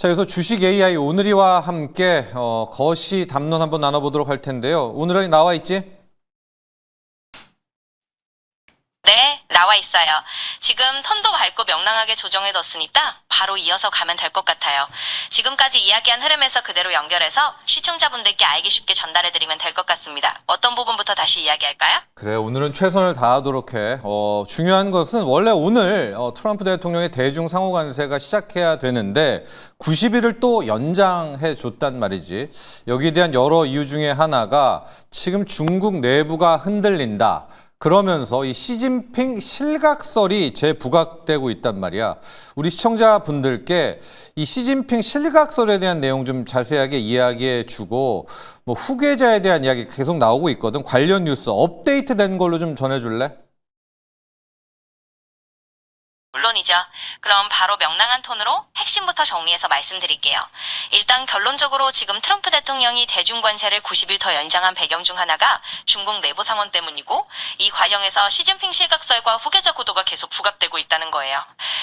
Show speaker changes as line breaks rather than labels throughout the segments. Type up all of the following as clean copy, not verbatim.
자, 여기서 주식 AI 오늘이와 함께 거시 담론 한번 나눠보도록 할 텐데요. 오늘은 나와 있지?
네, 나와 있어요. 지금 턴도 밝고 명랑하게 조정해뒀으니까 바로 이어서 가면 될 것 같아요. 지금까지 이야기한 흐름에서 그대로 연결해서 시청자분들께 알기 쉽게 전달해드리면 될 것 같습니다. 어떤 부분부터 다시 이야기할까요?
그래, 오늘은 최선을 다하도록 해. 중요한 것은 원래 오늘 트럼프 대통령의 대중 상호 관세가 시작해야 되는데 90일을 또 연장해 줬단 말이지. 여기에 대한 여러 이유 중에 하나가 지금 중국 내부가 흔들린다. 그러면서 이 시진핑 실각설이 재부각되고 있단 말이야. 우리 시청자분들께 이 시진핑 실각설에 대한 내용 좀 자세하게 이야기해 주고 뭐 후계자에 대한 이야기 계속 나오고 있거든. 관련 뉴스 업데이트된 걸로 좀 전해줄래?
물론이죠. 그럼 바로 명랑한 톤으로 핵심부터 정리해서 말씀드릴게요. 일단 결론적으로 지금 트럼프 대통령이 대중관세를 90일 더 연장한 배경 중 하나가 중국 내부 상황 때문이고 이 과정에서 시진핑 실각설과 후계자 구도가 계속 부각되고 있다는 거예요.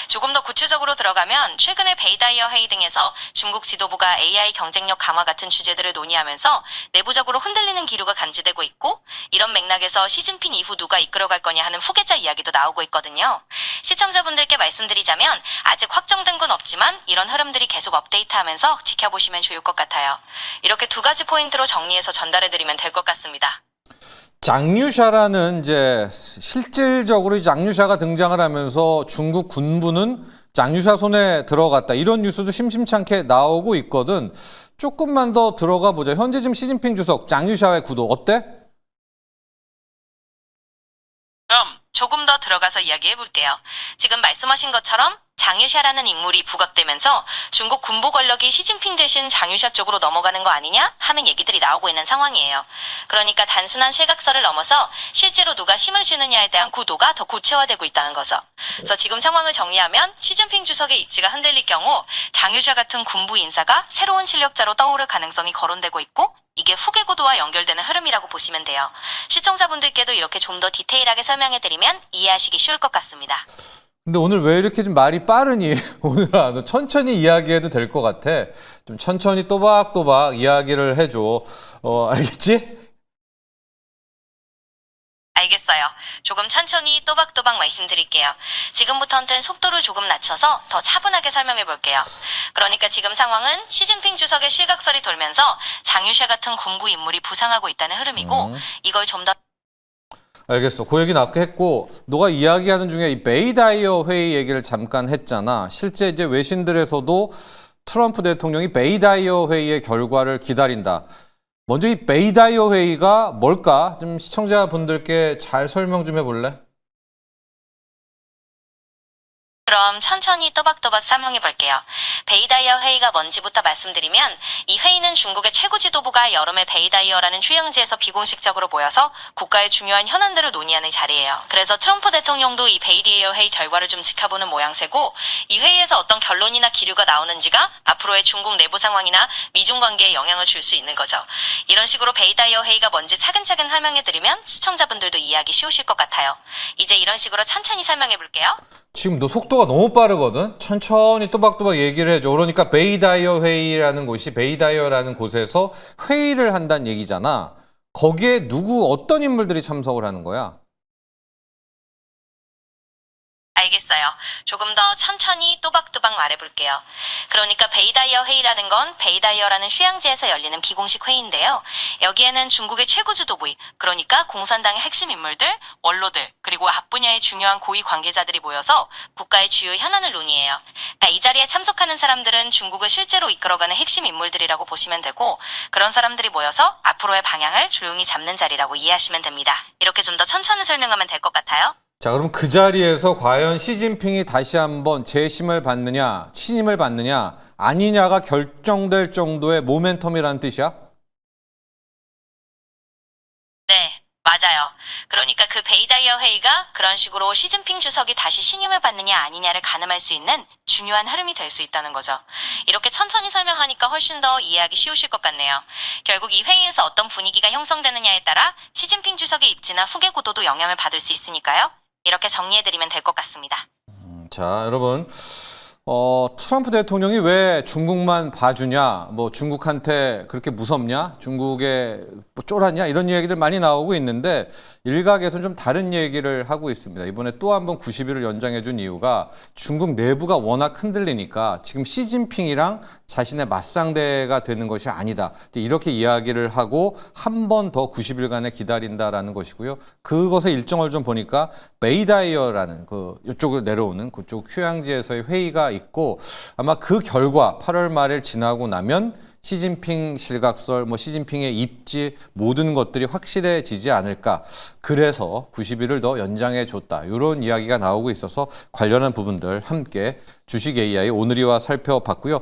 조금 더 구체적으로 들어가면 최근에 베이다이어 회의 등에서 중국 지도부가 AI 경쟁력 강화 같은 주제들을 논의하면서 내부적으로 흔들리는 기류가 감지되고 있고 이런 맥락에서 시진핑 이후 누가 이끌어갈 거냐 하는 후계자 이야기도 나오고 있거든요. 시청자분들께 말씀드리자면 아직 확정된 건 없지만 이런 흐름들이 계속 업데이트하면서 지켜보시면 좋을 것 같아요. 이렇게 두 가지 포인트로 정리해서 전달해드리면 될 것 같습니다.
장류샤라는 이제 실질적으로 장류샤가 등장을 하면서 중국 군부는 장류샤 손에 들어갔다. 이런 뉴스도 심심찮게 나오고 있거든. 조금만 더 들어가 보자. 현재 지금 시진핑 주석 장류샤의 구도 어때?
그럼 조금 더 들어가서 이야기해 볼게요. 지금 말씀하신 것처럼 장유샤라는 인물이 부각되면서 중국 군부 권력이 시진핑 대신 장유샤 쪽으로 넘어가는 거 아니냐 하는 얘기들이 나오고 있는 상황이에요. 그러니까 단순한 실각설을 넘어서 실제로 누가 힘을 주느냐에 대한 구도가 더 구체화되고 있다는 거죠. 그래서 지금 상황을 정리하면 시진핑 주석의 입지가 흔들릴 경우 장유샤 같은 군부 인사가 새로운 실력자로 떠오를 가능성이 거론되고 있고 이게 후계 구도와 연결되는 흐름이라고 보시면 돼요. 시청자분들께도 이렇게 좀 더 디테일하게 설명해드리면 이해하시기 쉬울 것 같습니다.
근데 오늘 왜 이렇게 좀 말이 빠르니? 오늘아, 너 천천히 이야기해도 될 것 같아. 좀 천천히 또박또박 이야기를 해줘. 알겠지?
알겠어요. 조금 천천히 또박또박 말씀드릴게요. 지금부터는 속도를 조금 낮춰서 더 차분하게 설명해 볼게요. 그러니까 지금 상황은 시진핑 주석의 실각설이 돌면서 장유샤 같은 군부 인물이 부상하고 있다는 흐름이고 이걸 좀 더
알겠어. 그 얘기는 아까 했고, 너가 이야기하는 중에 이 베이다이어 회의 얘기를 잠깐 했잖아. 실제 이제 외신들에서도 트럼프 대통령이 베이다이어 회의의 결과를 기다린다. 먼저 이 베이다이어 회의가 뭘까? 좀 시청자분들께 잘 설명 좀 해볼래?
그럼 천천히 또박또박 설명해 볼게요. 베이다이어 회의가 뭔지부터 말씀드리면 이 회의는 중국의 최고 지도부가 여름에 베이다이어라는 휴양지에서 비공식적으로 모여서 국가의 중요한 현안들을 논의하는 자리예요. 그래서 트럼프 대통령도 이 베이다이어 회의 결과를 좀 지켜보는 모양새고 이 회의에서 어떤 결론이나 기류가 나오는지가 앞으로의 중국 내부 상황이나 미중 관계에 영향을 줄 수 있는 거죠. 이런 식으로 베이다이어 회의가 뭔지 차근차근 설명해드리면 시청자분들도 이해하기 쉬우실 것 같아요. 이제 이런 식으로 천천히 설명해 볼게요.
지금 너 속도가 너무 빠르거든? 천천히 또박또박 얘기를 해줘. 그러니까 베이다이어 회의라는 곳이 베이다이어라는 곳에서 회의를 한다는 얘기잖아. 거기에 어떤 인물들이 참석을 하는 거야?
알겠어요. 조금 더 천천히 또박또박 말해볼게요. 그러니까 베이다이어 회의라는 건 베이다이어라는 휴양지에서 열리는 비공식 회의인데요. 여기에는 중국의 최고 지도부의 그러니까 공산당의 핵심 인물들, 원로들, 그리고 각 분야의 중요한 고위 관계자들이 모여서 국가의 주요 현안을 논의해요. 그러니까 이 자리에 참석하는 사람들은 중국을 실제로 이끌어가는 핵심 인물들이라고 보시면 되고 그런 사람들이 모여서 앞으로의 방향을 조용히 잡는 자리라고 이해하시면 됩니다. 이렇게 좀 더 천천히 설명하면 될 것 같아요.
자, 그럼 그 자리에서 과연 시진핑이 다시 한번 재심을 받느냐, 취임을 받느냐, 아니냐가 결정될 정도의 모멘텀이라는 뜻이야?
네, 맞아요. 그러니까 그 베이다이어 회의가 그런 식으로 시진핑 주석이 다시 신임을 받느냐 아니냐를 가늠할 수 있는 중요한 흐름이 될 수 있다는 거죠. 이렇게 천천히 설명하니까 훨씬 더 이해하기 쉬우실 것 같네요. 결국 이 회의에서 어떤 분위기가 형성되느냐에 따라 시진핑 주석의 입지나 후계 구도도 영향을 받을 수 있으니까요. 이렇게 정리해드리면 될 것 같습니다.
자, 여러분. 트럼프 대통령이 왜 중국만 봐주냐, 뭐 중국한테 그렇게 무섭냐, 중국에 뭐 쫄았냐 이런 얘기들 많이 나오고 있는데 일각에서는 좀 다른 얘기를 하고 있습니다. 이번에 또 한 번 90일을 연장해 준 이유가 중국 내부가 워낙 흔들리니까 지금 시진핑이랑 자신의 맞상대가 되는 것이 아니다. 이렇게 이야기를 하고 한 번 더 90일간의 기다린다라는 것이고요. 그것의 일정을 좀 보니까 메이다이어라는 이쪽을 내려오는 그쪽 휴양지에서의 회의가 있고 아마 그 결과 8월 말을 지나고 나면 시진핑 실각설, 시진핑의 입지 모든 것들이 확실해지지 않을까. 그래서 90일을 더 연장해 줬다. 이런 이야기가 나오고 있어서 관련한 부분들 함께 주식 AI 오늘이와 살펴봤고요.